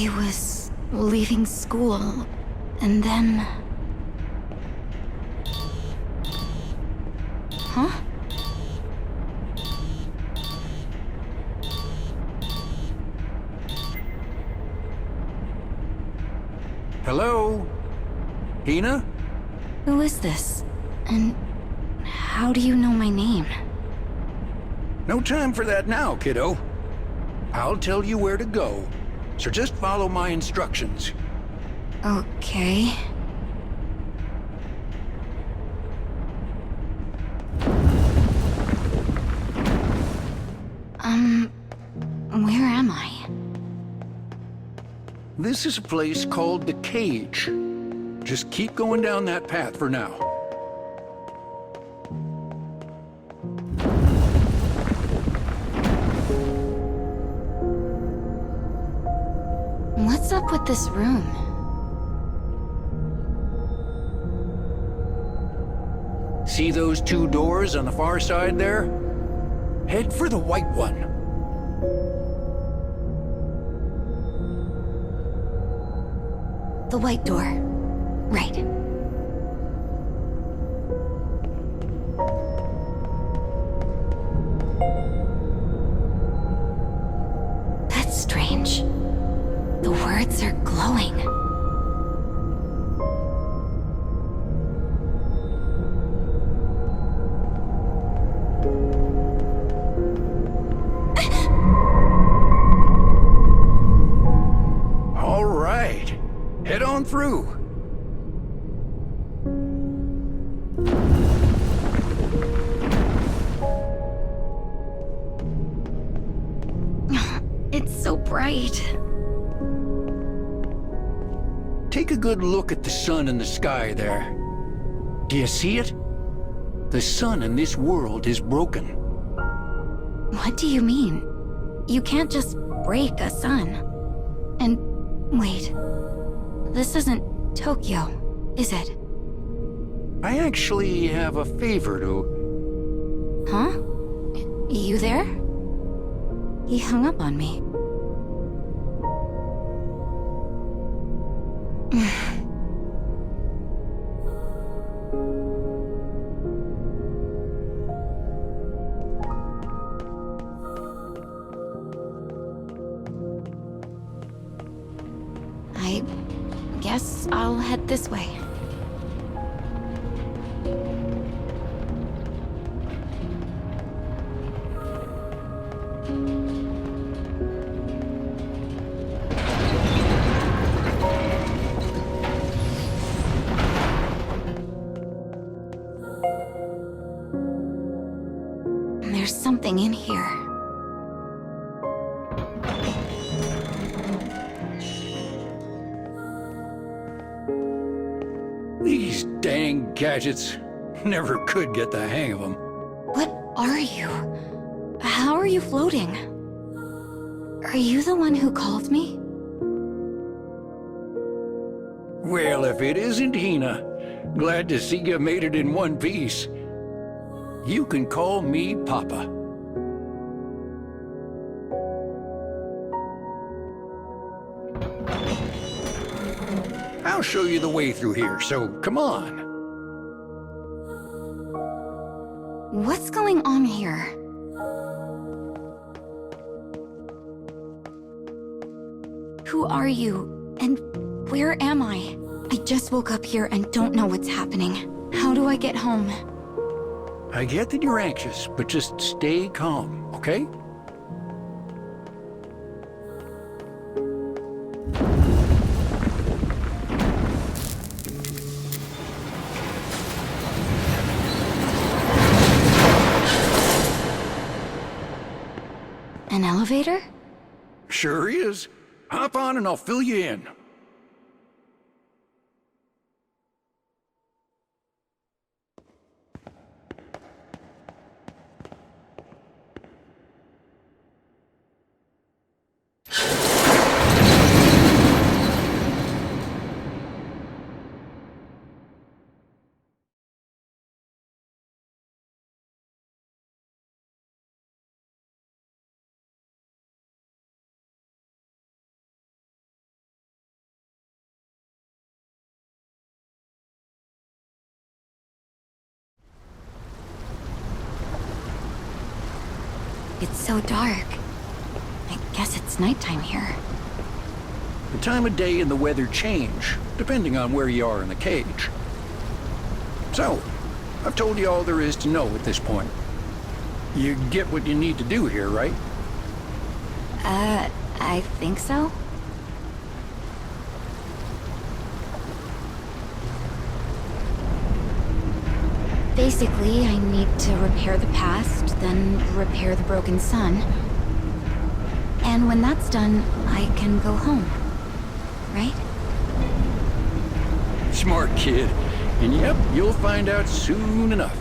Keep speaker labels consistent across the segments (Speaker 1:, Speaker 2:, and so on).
Speaker 1: I was leaving school, and then... Huh?
Speaker 2: Hello? Hina?
Speaker 1: Who is this? And how do you know my name?
Speaker 2: No time for that now, kiddo. I'll tell you where to go, so just follow my instructions.
Speaker 1: Okay. Where am I?
Speaker 2: This is a place called the Cage. Just keep going down that path for now.
Speaker 1: What's up with this room?
Speaker 2: See those two doors on the far side there? Head for the white one.
Speaker 1: The white door. Right. That's strange. The words are glowing.
Speaker 2: All right. Head on through.
Speaker 1: It's so bright.
Speaker 2: Take a good look at the sun in the sky there. Do you see it? The sun in this world is broken.
Speaker 1: What do you mean? You can't just break a sun. And wait, this isn't Tokyo, is it?
Speaker 2: I actually have a favor to...
Speaker 1: Huh? You there? He hung up on me. I guess I'll head this way. There's something in here.
Speaker 2: These dang gadgets. Never could get the hang of them.
Speaker 1: What are you? How are you floating? Are you the one who called me?
Speaker 2: Well, if it isn't Hina, glad to see you made it in one piece. You can call me Papa. I'll show you the way through here, so come on.
Speaker 1: What's going on here? Who are you? And where am I? I just woke up here and don't know what's happening. How do I get home?
Speaker 2: I get that you're anxious, but just stay calm, okay?
Speaker 1: An elevator?
Speaker 2: Sure is. Hop on and I'll fill you in.
Speaker 1: It's so dark. I guess it's nighttime here.
Speaker 2: The time of day and the weather change, depending on where you are in the cage. So, I've told you all there is to know at this point. You get what you need to do here, right?
Speaker 1: I think so? Basically, I need to repair the past, then repair the broken sun. And when that's done, I can go home. Right?
Speaker 2: Smart kid. And yep, you'll find out soon enough.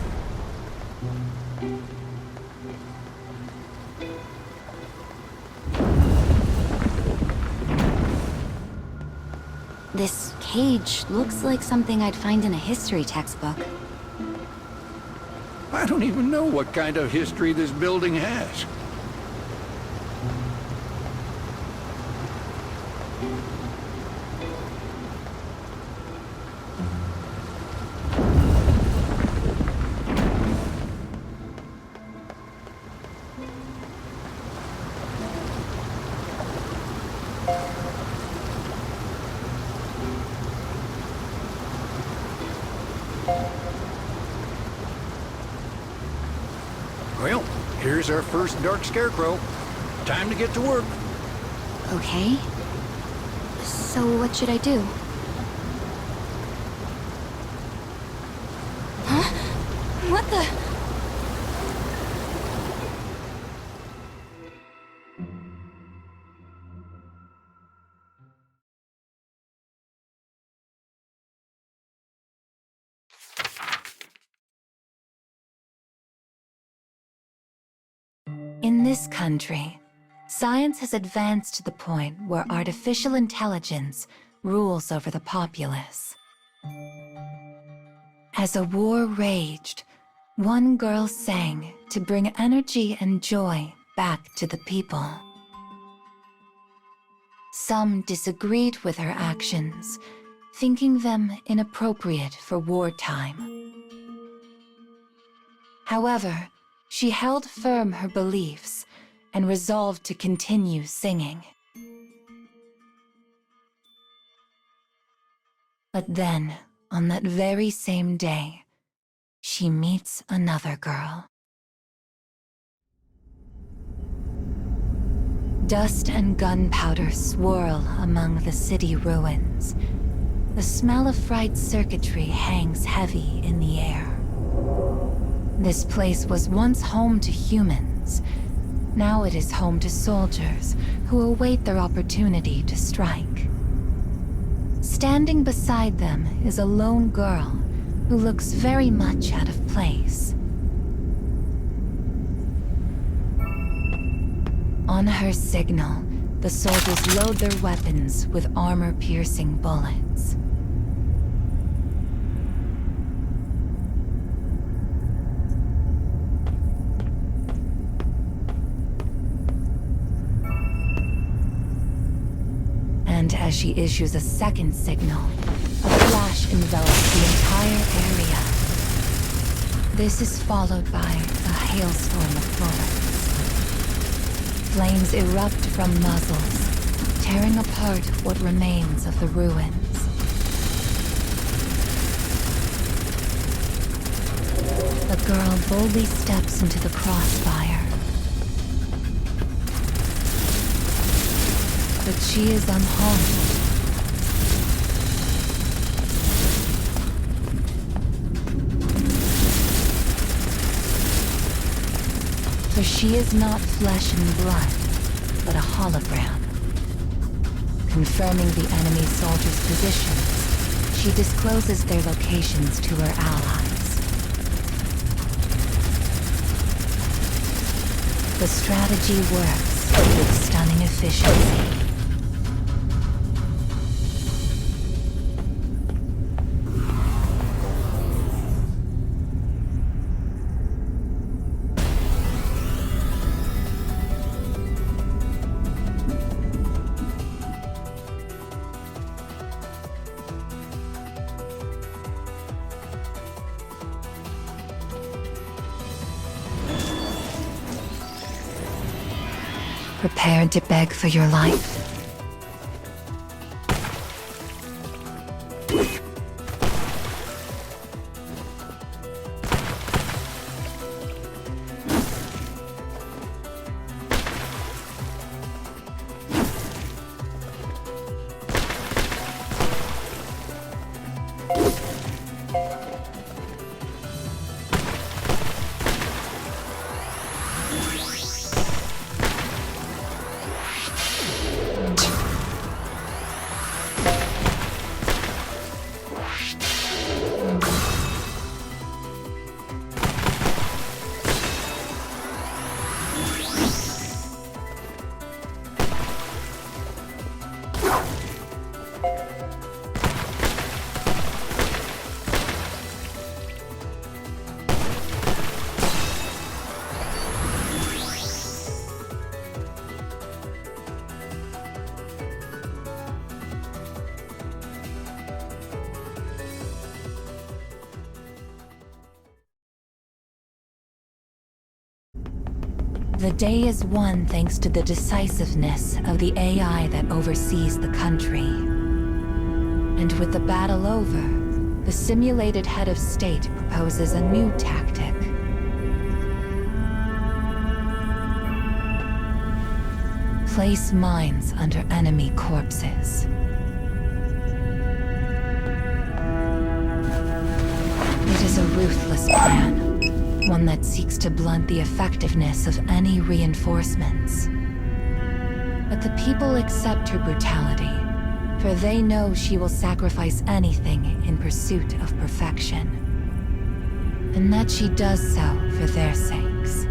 Speaker 1: This cage looks like something I'd find in a history textbook.
Speaker 2: I don't even know what kind of history this building has. Well, here's our first dark scarecrow. Time to get to work.
Speaker 1: Okay. So what should I do? Huh? What the?
Speaker 3: In this country, science has advanced to the point where artificial intelligence rules over the populace. As a war raged, one girl sang to bring energy and joy back to the people. Some disagreed with her actions, thinking them inappropriate for wartime. However, she held firm her beliefs and resolved to continue singing. But then, on that very same day, she meets another girl. Dust and gunpowder swirl among the city ruins. The smell of fried circuitry hangs heavy in the air. This place was once home to humans. Now it is home to soldiers who await their opportunity to strike. Standing beside them is a lone girl who looks very much out of place. On her signal, the soldiers load their weapons with armor-piercing bullets. And as she issues a second signal, a flash envelops the entire area. This is followed by a hailstorm of bullets. Flames erupt from muzzles, tearing apart what remains of the ruins. The girl boldly steps into the crossfire. But she is unharmed. For she is not flesh and blood, but a hologram. Confirming the enemy soldiers' positions, she discloses their locations to her allies. The strategy works with stunning efficiency. Prepared to beg for your life? The day is won thanks to the decisiveness of the AI that oversees the country. And with the battle over, the simulated head of state proposes a new tactic. Place mines under enemy corpses. It is a ruthless plan. One that seeks to blunt the effectiveness of any reinforcements. But the people accept her brutality, for they know she will sacrifice anything in pursuit of perfection. And that she does so for their sakes.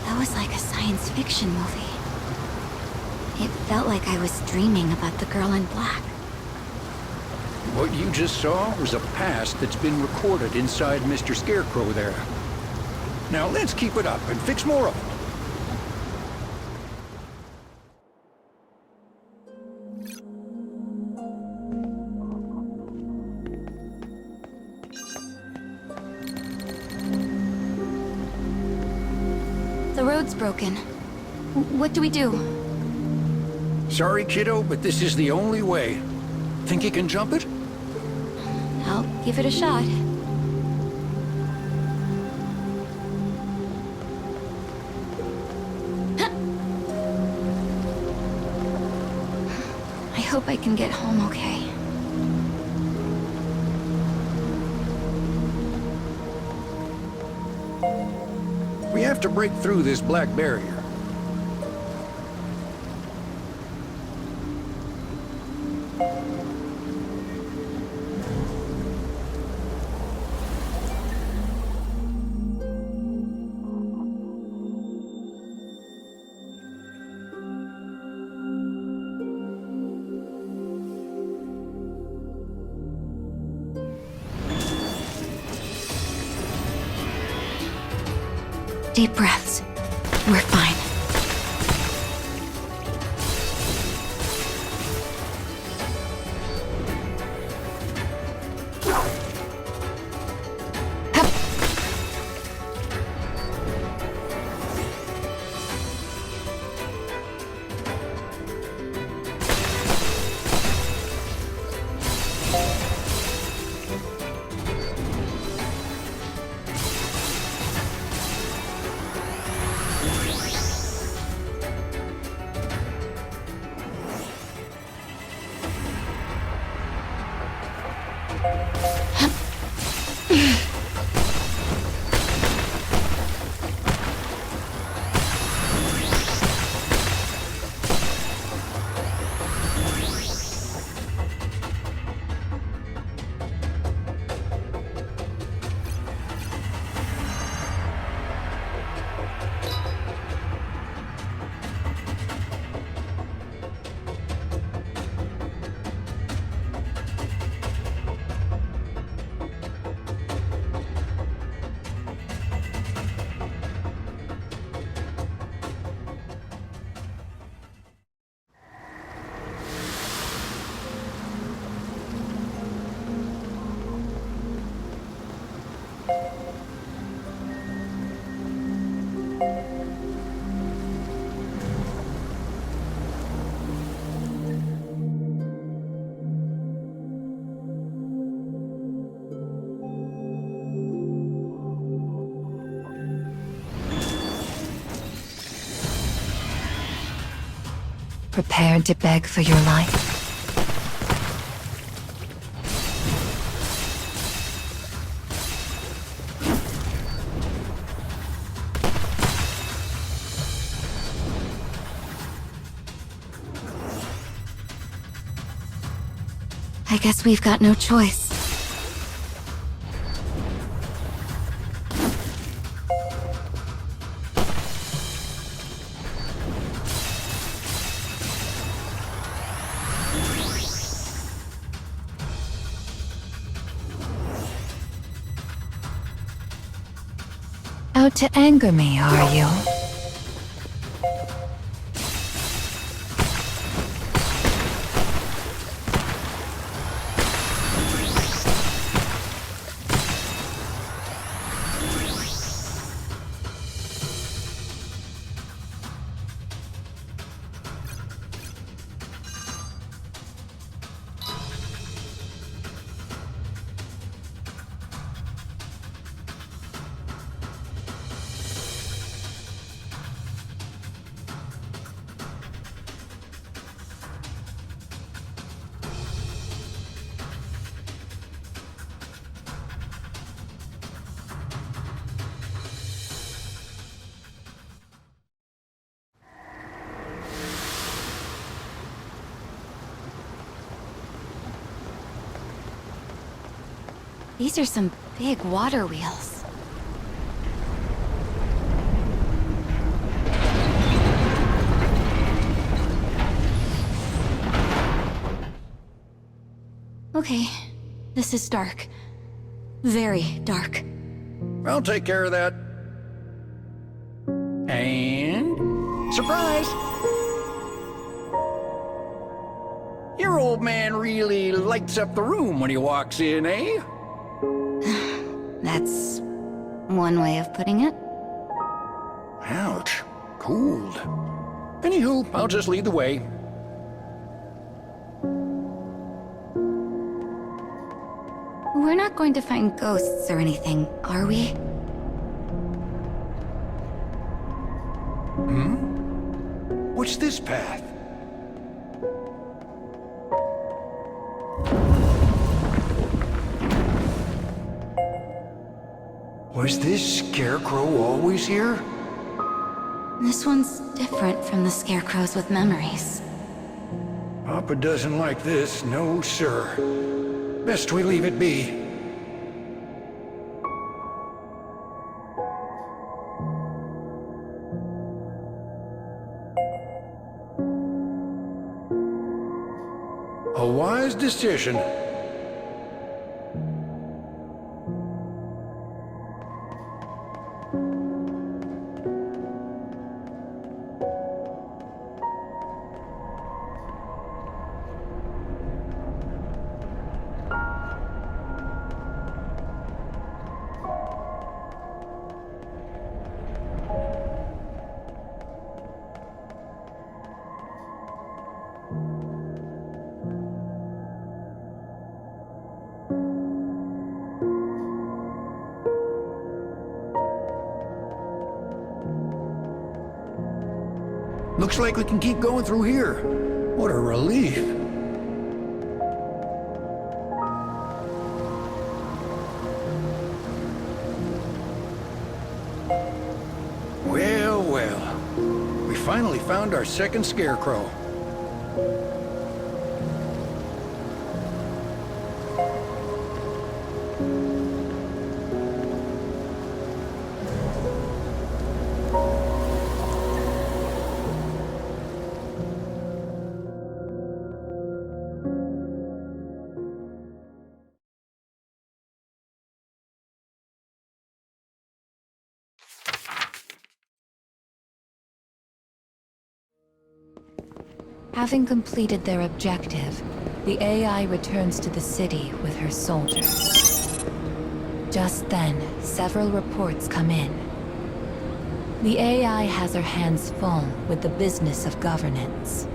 Speaker 1: That was like a science fiction movie. It felt like I was dreaming about the girl in black.
Speaker 2: What you just saw was a past that's been recorded inside Mr. Scarecrow there. Now let's keep it up and fix more of it.
Speaker 1: The road's broken. What do we do?
Speaker 2: Sorry, kiddo, but this is the only way. Think you can jump it?
Speaker 1: I'll give it a shot. I hope I can get home okay.
Speaker 2: We have to break through this black barrier.
Speaker 1: Deep breaths. We're fine.
Speaker 3: Prepared to beg for your life?
Speaker 1: I guess we've got no choice.
Speaker 3: Out to anger me, are you?
Speaker 1: These are some big water wheels. Okay, this is dark. Very dark.
Speaker 2: I'll take care of that. And... surprise! Your old man really lights up the room when he walks in, eh?
Speaker 1: That's one way of putting it.
Speaker 2: Ouch. Cooled. Anywho, I'll just lead the way.
Speaker 1: We're not going to find ghosts or anything, are we?
Speaker 2: What's this path? Was this scarecrow always here?
Speaker 1: This one's different from the scarecrows with memories.
Speaker 2: Papa doesn't like this, no sir. Best we leave it be. A wise decision. Looks like we can keep going through here. What a relief. Well, well. We finally found our second scarecrow.
Speaker 3: Having completed their objective, the AI returns to the city with her soldiers. Just then, several reports come in. The AI has her hands full with the business of governance.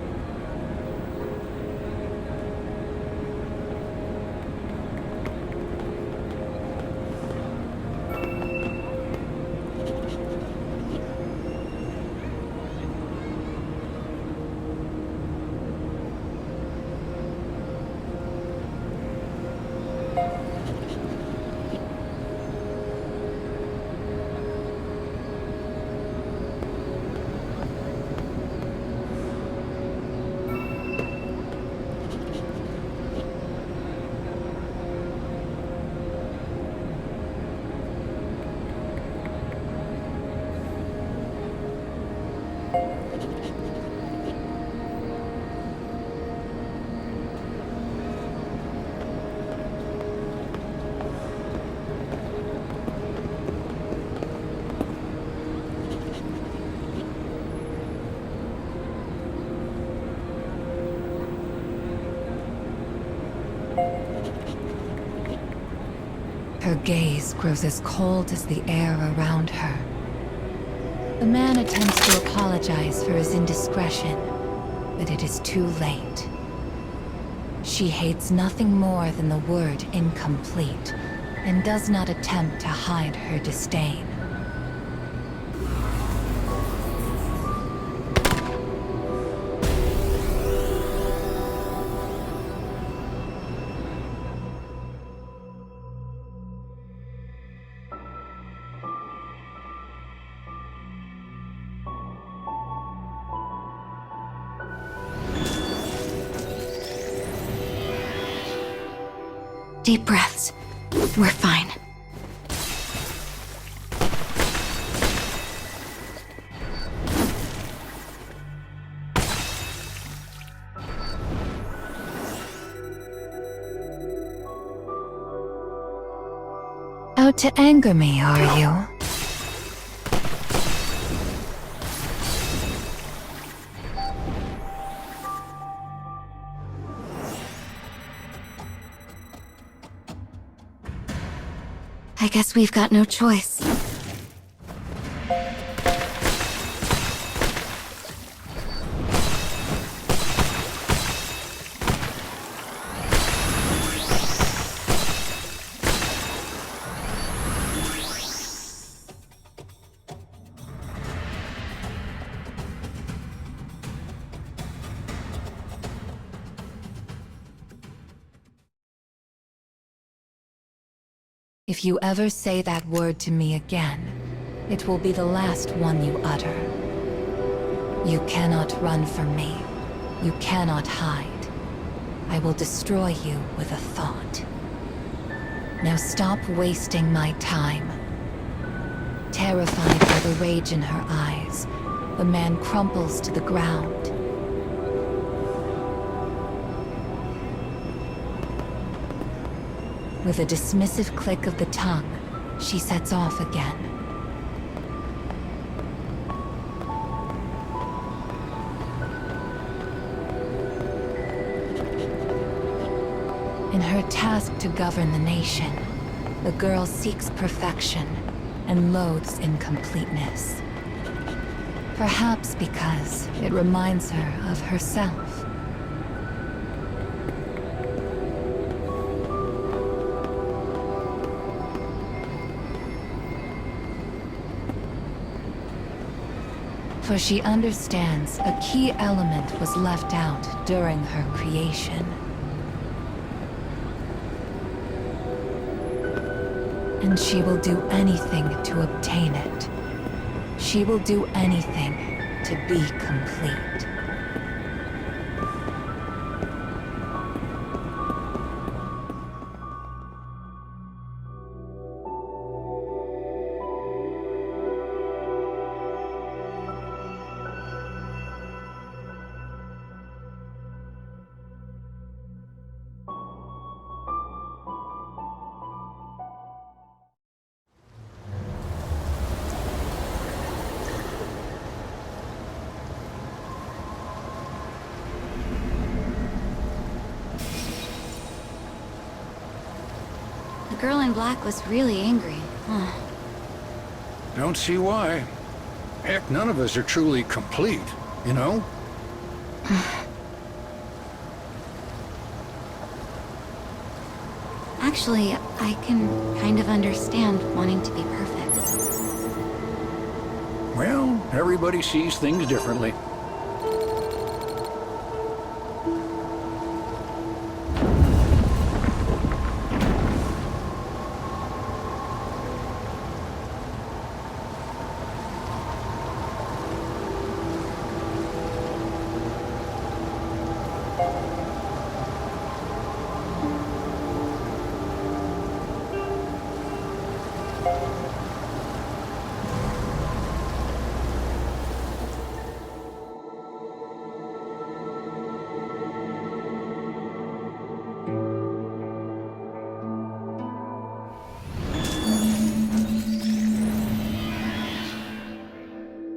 Speaker 3: Her gaze grows as cold as the air around her. The man attempts to apologize for his indiscretion, but it is too late. She hates nothing more than the word incomplete, and does not attempt to hide her disdain.
Speaker 1: Deep breaths. We're fine.
Speaker 3: Out to anger me, are you?
Speaker 1: I guess we've got no choice.
Speaker 3: If you ever say that word to me again, it will be the last one you utter. You cannot run from me. You cannot hide. I will destroy you with a thought. Now stop wasting my time. Terrified by the rage in her eyes, the man crumples to the ground. With a dismissive click of the tongue, she sets off again. In her task to govern the nation, the girl seeks perfection and loathes incompleteness. Perhaps because it reminds her of herself. For she understands a key element was left out during her creation. And she will do anything to obtain it. She will do anything to be complete.
Speaker 1: The girl in black was really angry. Huh.
Speaker 2: Don't see why. Heck, none of us are truly complete, you know?
Speaker 1: Actually, I can kind of understand wanting to be perfect.
Speaker 2: Well, everybody sees things differently.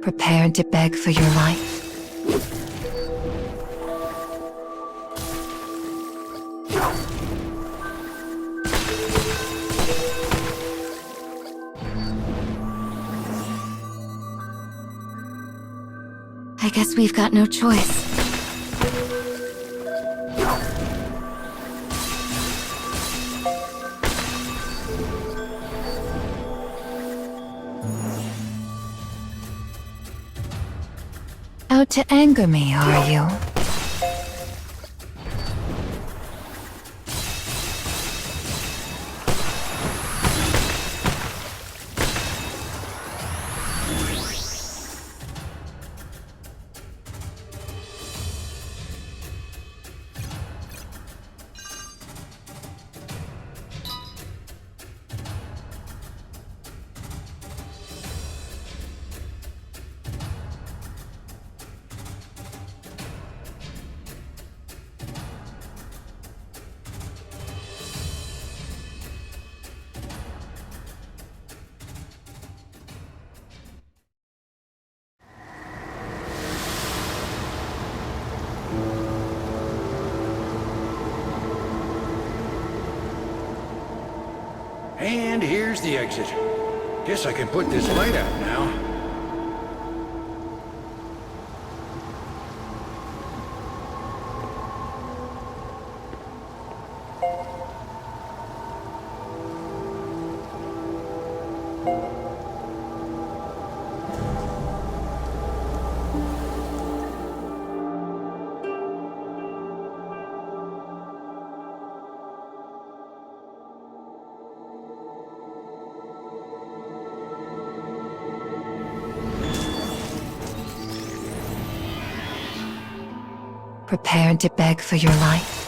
Speaker 3: Prepared to beg for your life?
Speaker 1: I guess we've got no choice.
Speaker 3: Out to anger me, are you?
Speaker 2: And here's the exit. Guess I can put this light out now.
Speaker 3: Prepared to beg for your life?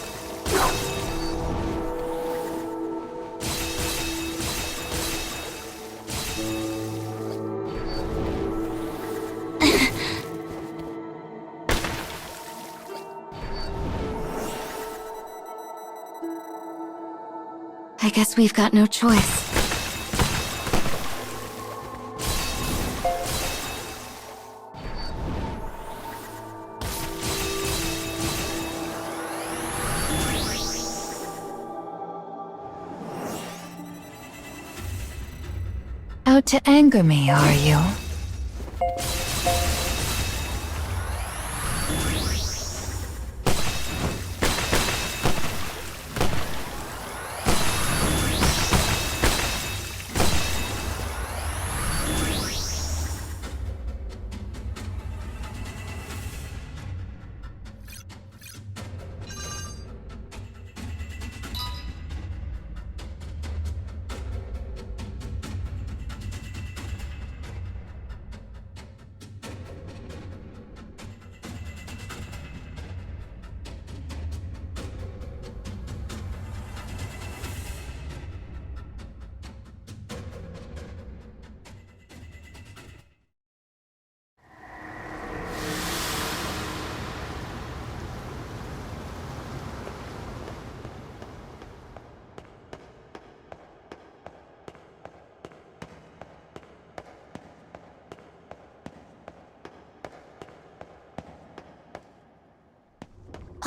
Speaker 1: I guess we've got no choice.
Speaker 3: Out to anger me, are you?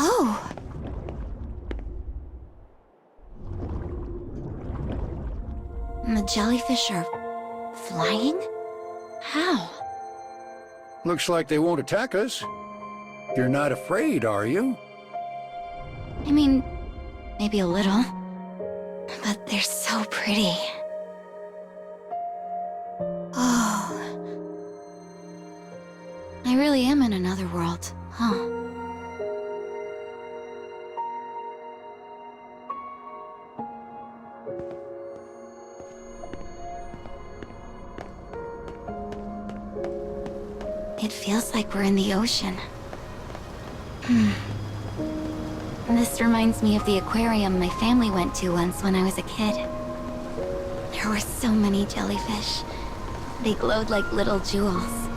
Speaker 1: Oh! The jellyfish are flying? How?
Speaker 2: Looks like they won't attack us. You're not afraid, are you?
Speaker 1: I mean, maybe a little. But they're so pretty. Oh. I really am in another world, huh? It feels like we're in the ocean. This reminds me of the aquarium my family went to once when I was a kid. There were so many jellyfish. They glowed like little jewels.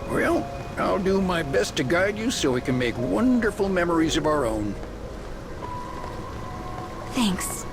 Speaker 2: Well, I'll do my best to guide you so we can make wonderful memories of our own.
Speaker 1: Thanks.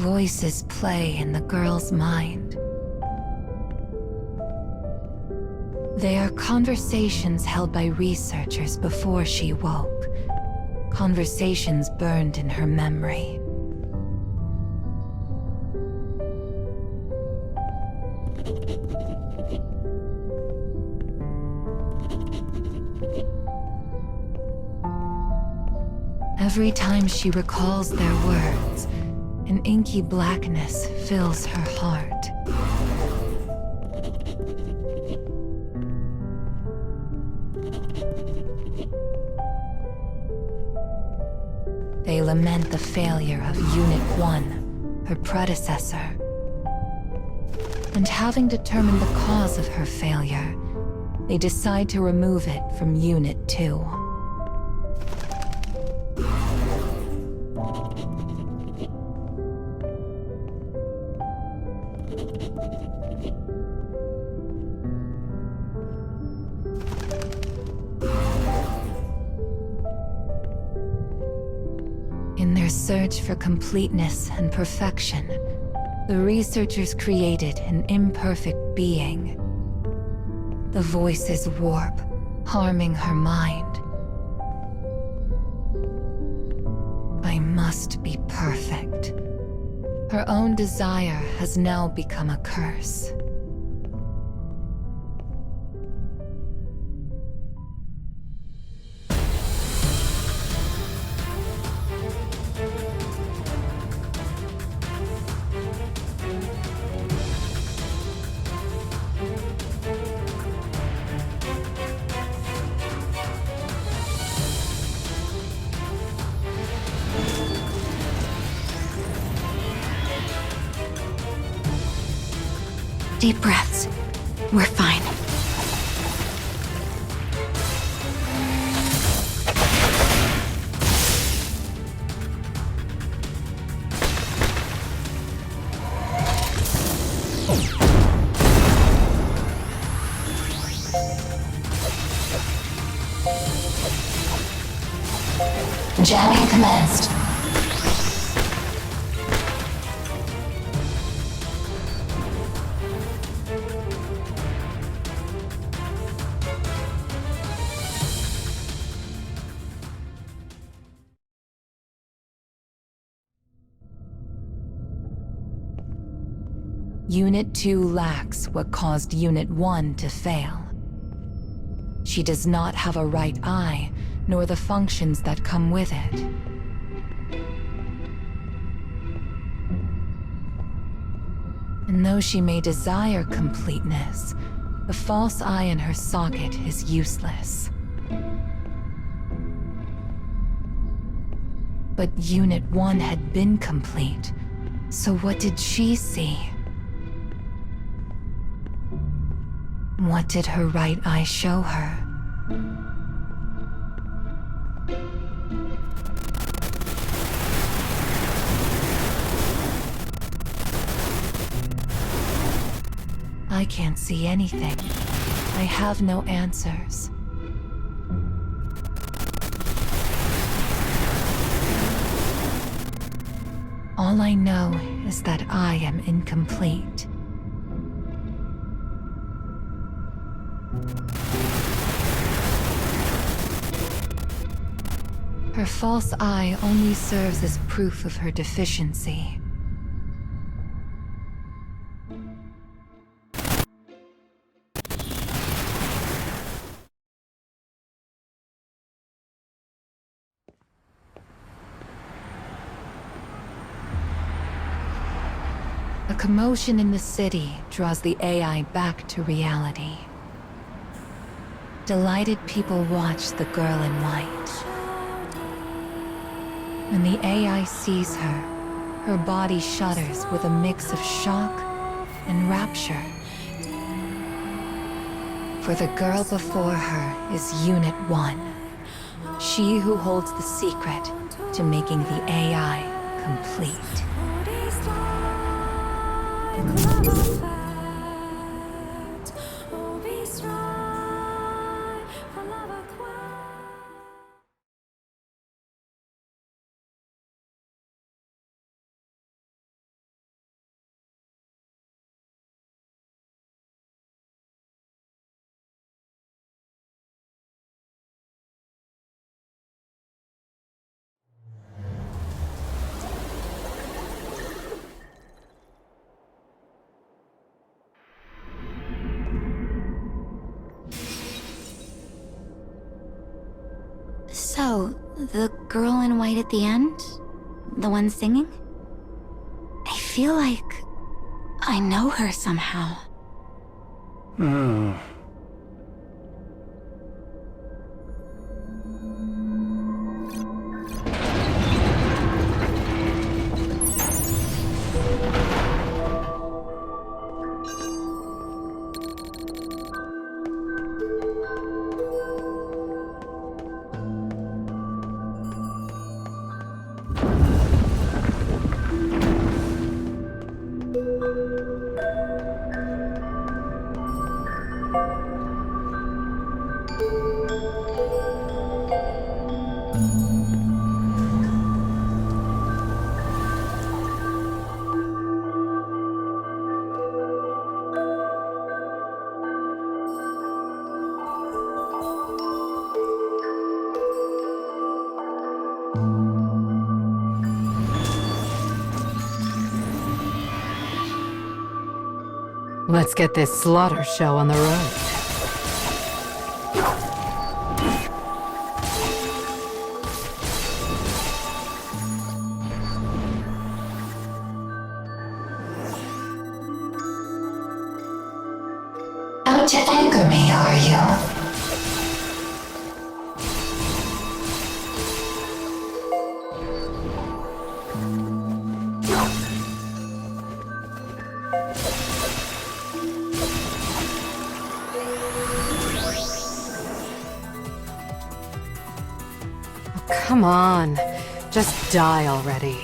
Speaker 3: Voices play in the girl's mind. They are conversations held by researchers before she woke. Conversations burned in her memory. Every time she recalls their words, an inky blackness fills her heart. They lament the failure of Unit 1, her predecessor. And having determined the cause of her failure, they decide to remove it from Unit 2. In their search for completeness and perfection, the researchers created an imperfect being. The voices warp, harming her mind. I must be perfect. Her own desire has now become a curse.
Speaker 1: Deep breaths. We're fine.
Speaker 3: Jamming commenced. Unit 2 lacks what caused Unit 1 to fail. She does not have a right eye, nor the functions that come with it. And though she may desire completeness, the false eye in her socket is useless. But Unit 1 had been complete, so what did she see? What did her right eye show her? I can't see anything. I have no answers. All I know is that I am incomplete. Her false eye only serves as proof of her deficiency. A commotion in the city draws the AI back to reality. Delighted people watch the girl in white. When the AI sees her, her body shudders with a mix of shock and rapture. For the girl before her is Unit 1, she who holds the secret to making the AI complete.
Speaker 1: So, the girl in white at the end? The one singing? I feel like I know her somehow.
Speaker 2: Hmm.
Speaker 4: Let's get this slaughter show on the road.
Speaker 3: Out to anger me, are you?
Speaker 4: Come on, just die already.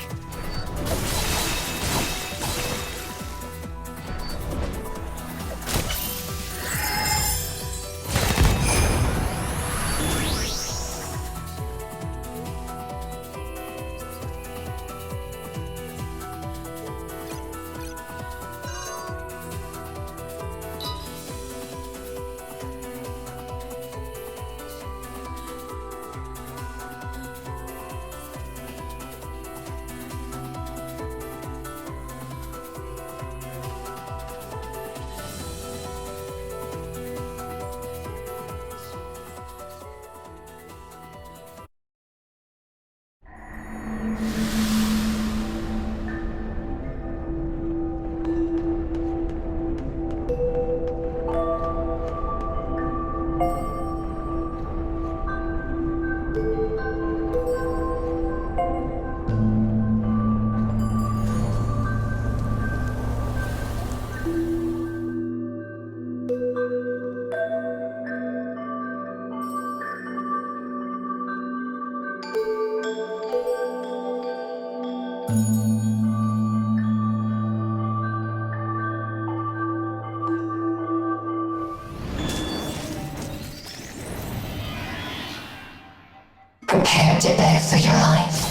Speaker 3: Prepare to beg for your life.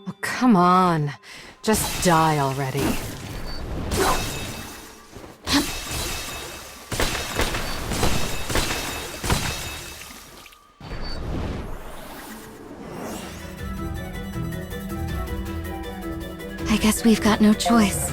Speaker 4: Oh, come on, just die already.
Speaker 1: I guess we've got no choice.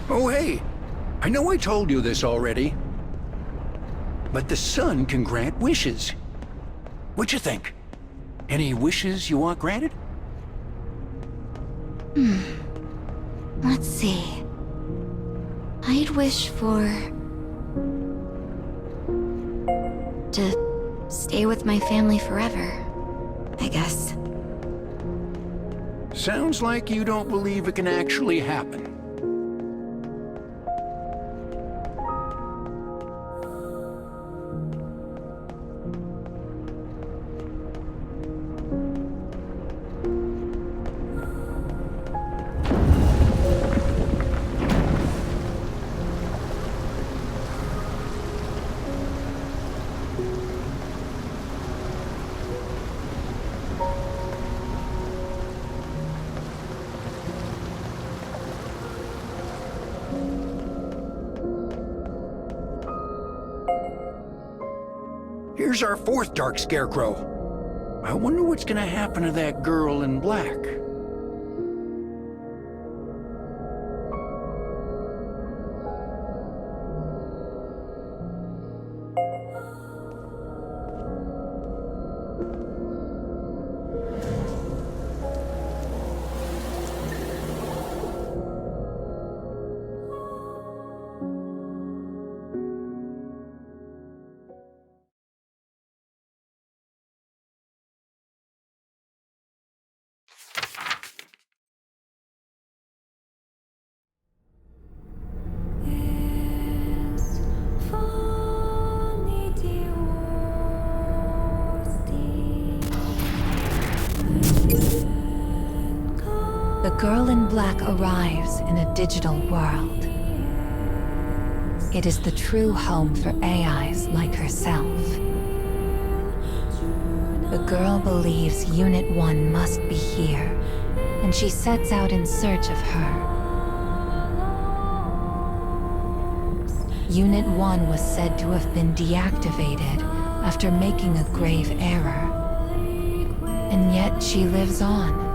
Speaker 2: Oh, hey, I know I told you this already, but the sun can grant wishes. What you think? Any wishes you want granted?
Speaker 1: Let's see. I'd wish to stay with my family forever, I guess.
Speaker 2: Sounds like you don't believe it can actually happen. Here's our fourth dark scarecrow. I wonder what's gonna happen to that girl in black.
Speaker 3: The girl in black arrives in a digital world. It is the true home for AIs like herself. The girl believes Unit 1 must be here, and she sets out in search of her. Unit 1 was said to have been deactivated after making a grave error. And yet she lives on,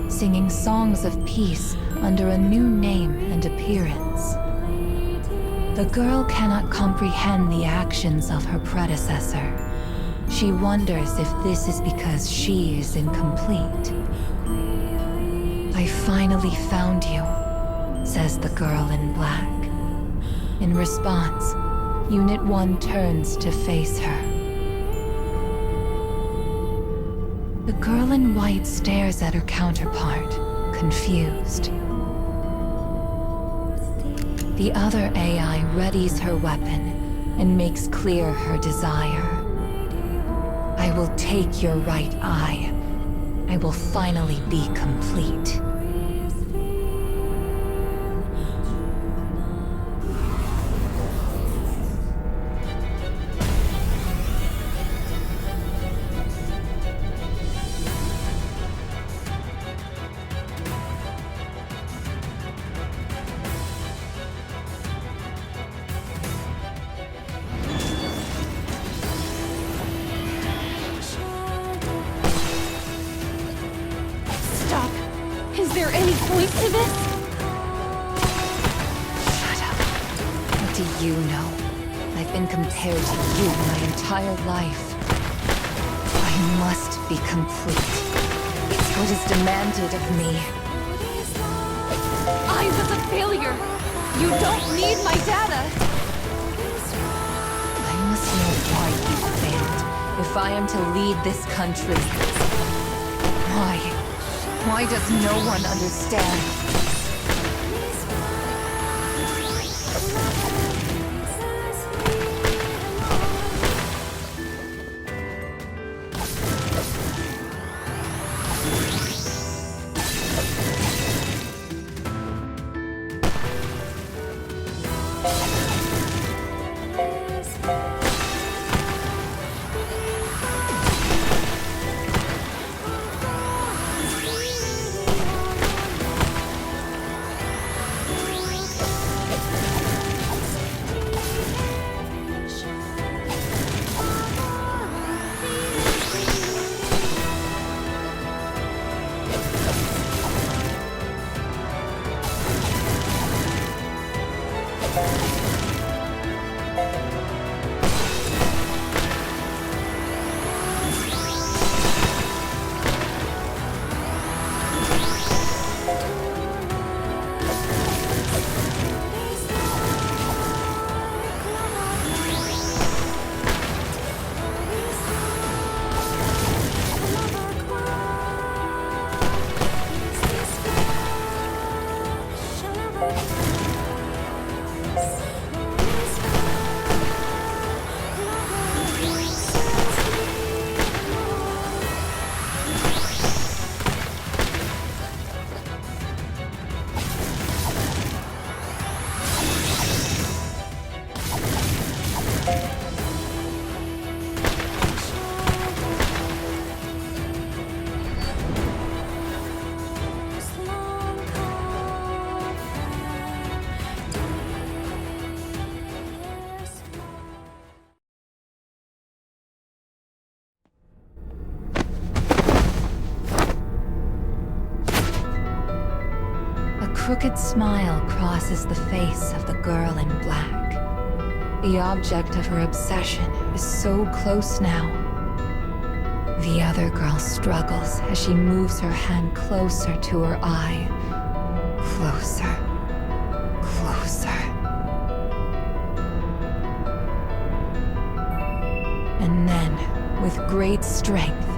Speaker 3: singing songs of peace under a new name and appearance. The girl cannot comprehend the actions of her predecessor. She wonders if this is because she is incomplete. "I finally found you," says the girl in black. In response, Unit 1 turns to face her. The girl in white stares at her counterpart, confused. The other AI readies her weapon and makes clear her desire. "I will take your right eye. I will finally be complete."
Speaker 1: Stop! Is there any point to this?
Speaker 3: Shut up. What do you know? I've been compared to you my entire life. I must be complete. It's what is demanded of me.
Speaker 1: I was a failure! You don't need my data!
Speaker 3: I must know why you failed, if I am to lead this country. Why? Why does no one understand? crooked smile crosses the face of the girl in black. The object of her obsession is so close now. The other girl struggles as she moves her hand closer to her eye. Closer. Closer. And then, with great strength,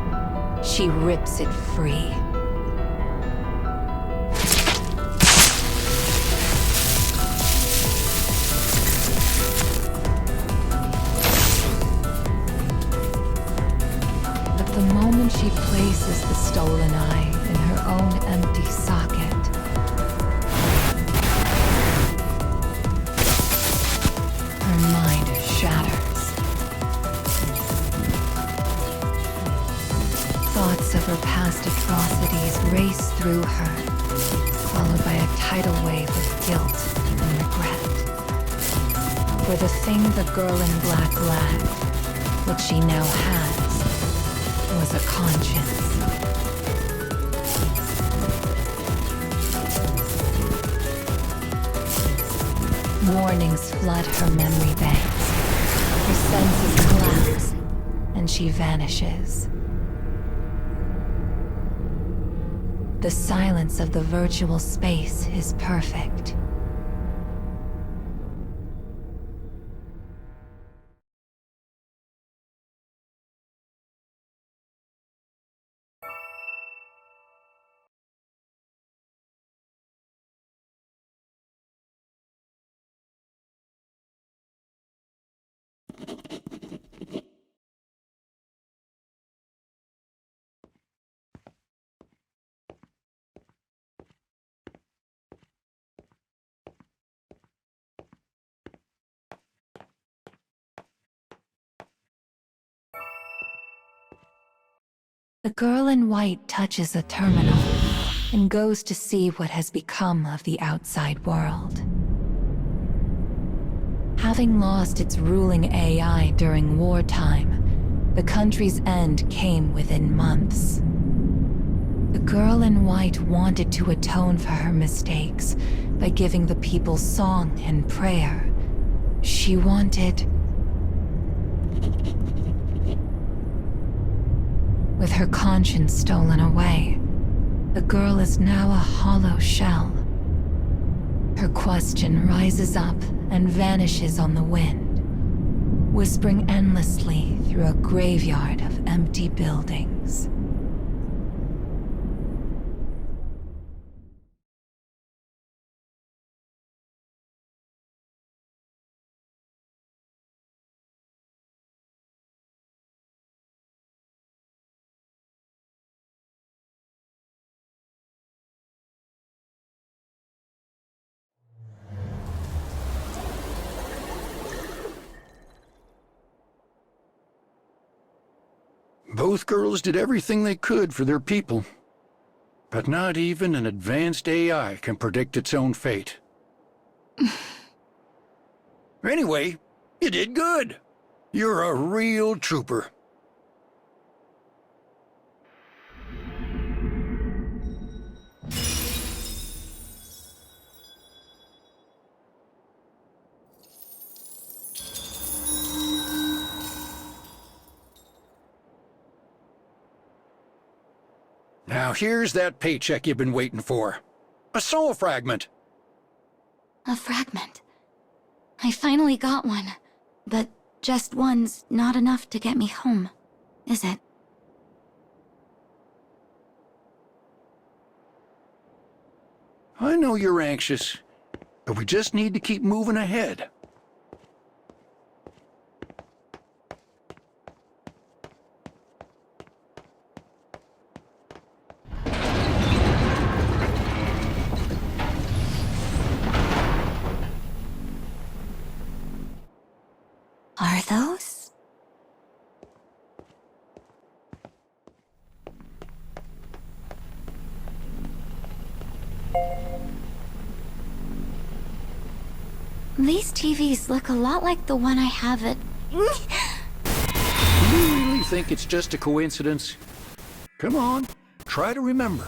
Speaker 3: she rips it free. But the moment she places the stolen eye in her own empty socket, her mind shatters. Thoughts of her past atrocities race through her, followed by a tidal wave of guilt and regret. For the thing the girl in black lacked, what she now has, was a conscience. Warnings flood her memory banks. Her senses collapse, and she vanishes. The silence of the virtual space is perfect. The girl in white touches a terminal and goes to see what has become of the outside world. Having lost its ruling AI during wartime, the country's end came within months. The girl in white wanted to atone for her mistakes by giving the people song and prayer. She wanted... With her conscience stolen away, the girl is now a hollow shell. Her question rises up and vanishes on the wind, whispering endlessly through a graveyard of empty buildings.
Speaker 2: Both girls did everything they could for their people. But not even an advanced AI can predict its own fate. Anyway, you did good. You're a real trooper. Now here's that paycheck you've been waiting for. A soul fragment.
Speaker 1: A fragment. I finally got one. But just one's not enough to get me home, is it?
Speaker 2: I know you're anxious, but we just need to keep moving ahead.
Speaker 1: Are those? These TVs look a lot like the one I have at...
Speaker 2: Do you really think it's just a coincidence? Come on, try to remember.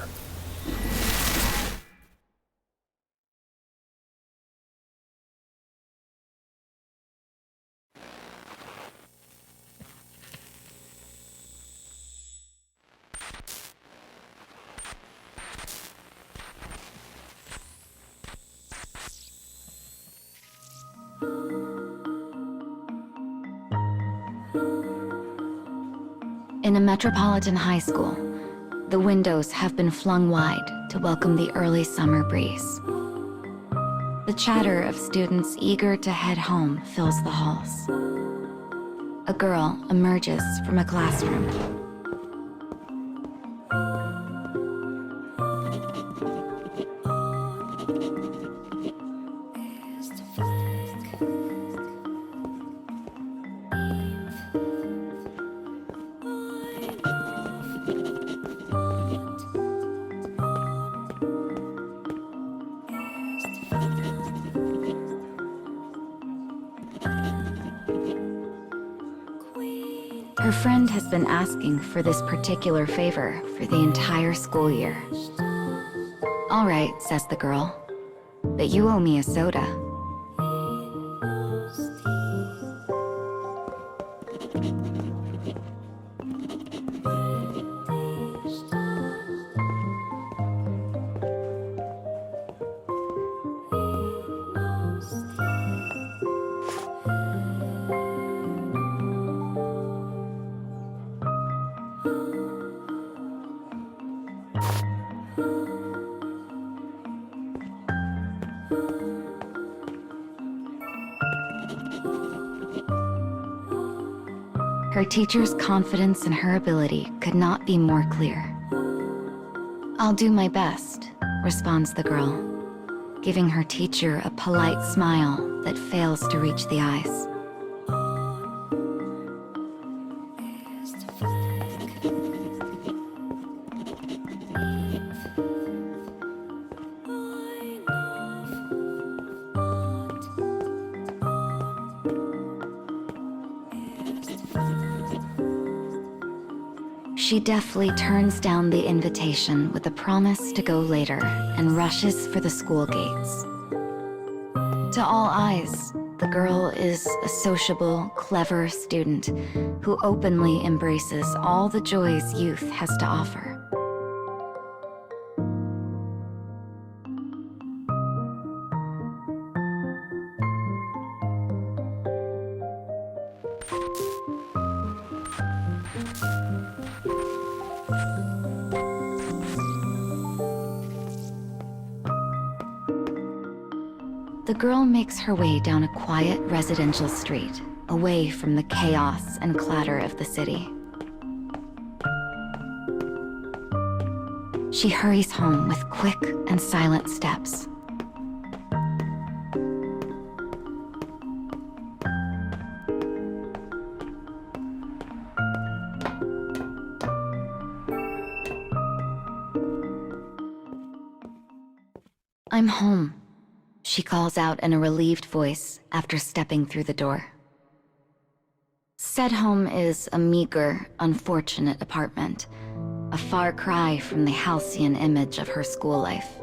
Speaker 1: In a metropolitan high school, the windows have been flung wide to welcome the early summer breeze. The chatter of students eager to head home fills the halls. A girl emerges from a classroom. Her friend has been asking for this particular favor for the entire school year. "All right," says the girl, "but you owe me a soda." Her teacher's confidence in her ability could not be more clear. "I'll do my best," responds the girl, giving her teacher a polite smile that fails to reach the eyes. She deftly turns down the invitation with a promise to go later and rushes for the school gates. To all eyes, the girl is a sociable, clever student who openly embraces all the joys youth has to offer. The girl makes her way down a quiet residential street, away from the chaos and clatter of the city. She hurries home with quick and silent steps. "I'm home," she calls out in a relieved voice after stepping through the door. Said home is a meager, unfortunate apartment, a far cry from the halcyon image of her school life.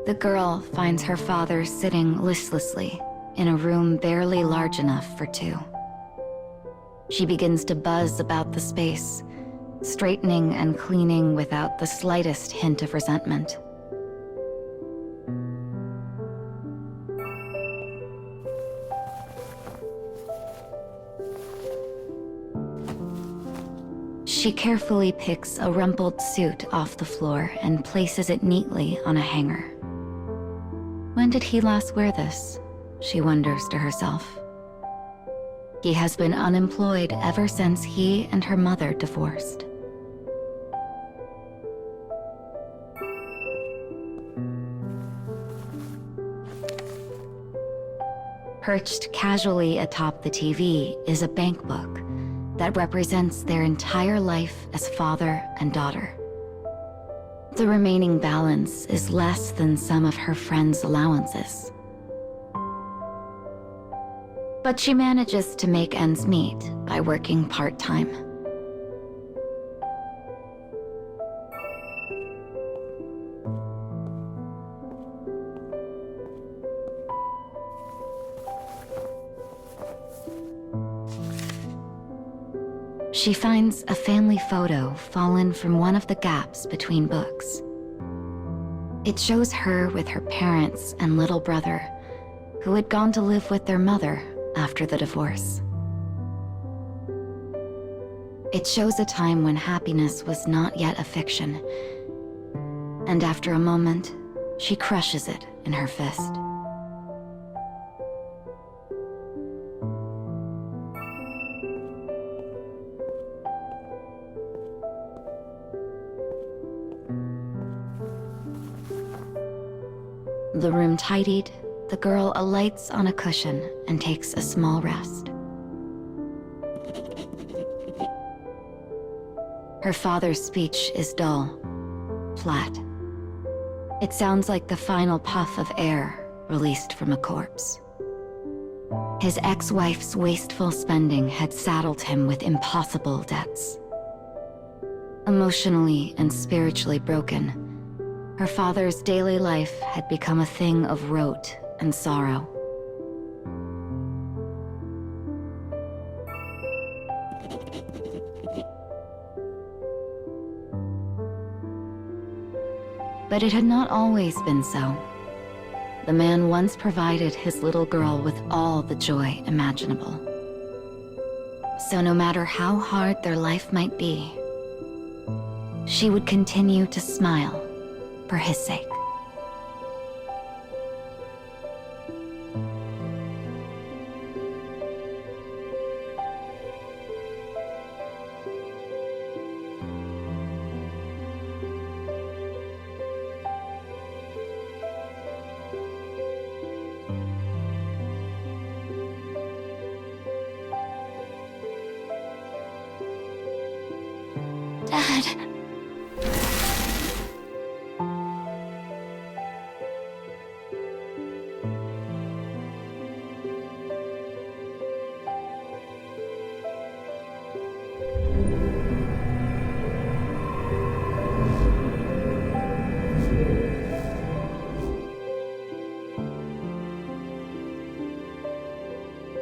Speaker 1: The girl finds her father sitting listlessly in a room barely large enough for two. She begins to buzz about the space, straightening and cleaning without the slightest hint of resentment. She carefully picks a rumpled suit off the floor and places it neatly on a hanger. When did he last wear this? She wonders to herself. He has been unemployed ever since he and her mother divorced. Perched casually atop the TV is a bank book that represents their entire life as father and daughter. The remaining balance is less than some of her friends' allowances. But she manages to make ends meet by working part-time. she finds a family photo fallen from one of the gaps between books. It shows her with her parents and little brother, who had gone to live with their mother after the divorce. It shows a time when happiness was not yet a fiction, and after a moment, she crushes it in her fist. The room tidied, the girl alights on a cushion and takes a small rest. Her father's speech is dull, flat. It sounds like the final puff of air released from a corpse. His ex-wife's wasteful spending had saddled him with impossible debts. Emotionally and spiritually broken, her father's daily life had become a thing of rote and sorrow. But it had not always been so. The man once provided his little girl with all the joy imaginable. So no matter how hard their life might be, she would continue to smile for his sake. Dad.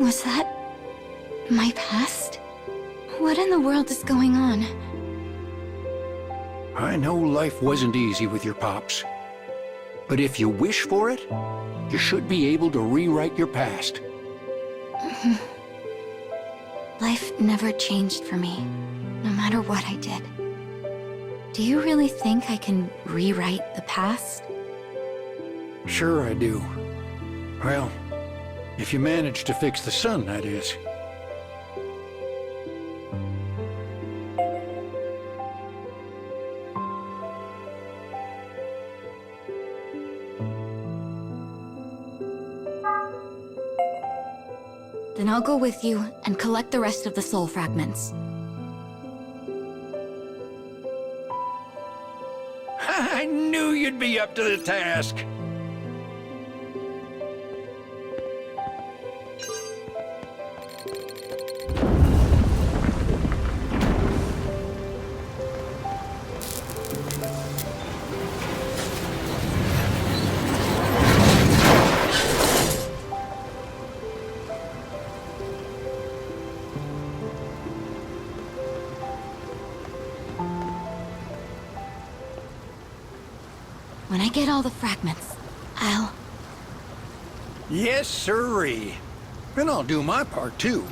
Speaker 1: Was that my past? What in the world is going on?
Speaker 2: I know life wasn't easy with your pops. But if you wish for it, you should be able to rewrite your past.
Speaker 1: Life never changed for me, no matter what I did. Do you really think I can rewrite the past?
Speaker 2: Sure I do. Well, if you manage to fix the sun, that is.
Speaker 1: Then I'll go with you and collect the rest of the soul fragments.
Speaker 2: I knew you'd be up to the task.
Speaker 1: When I get all the fragments, I'll...
Speaker 2: Yes, sirree. And I'll do my part, too.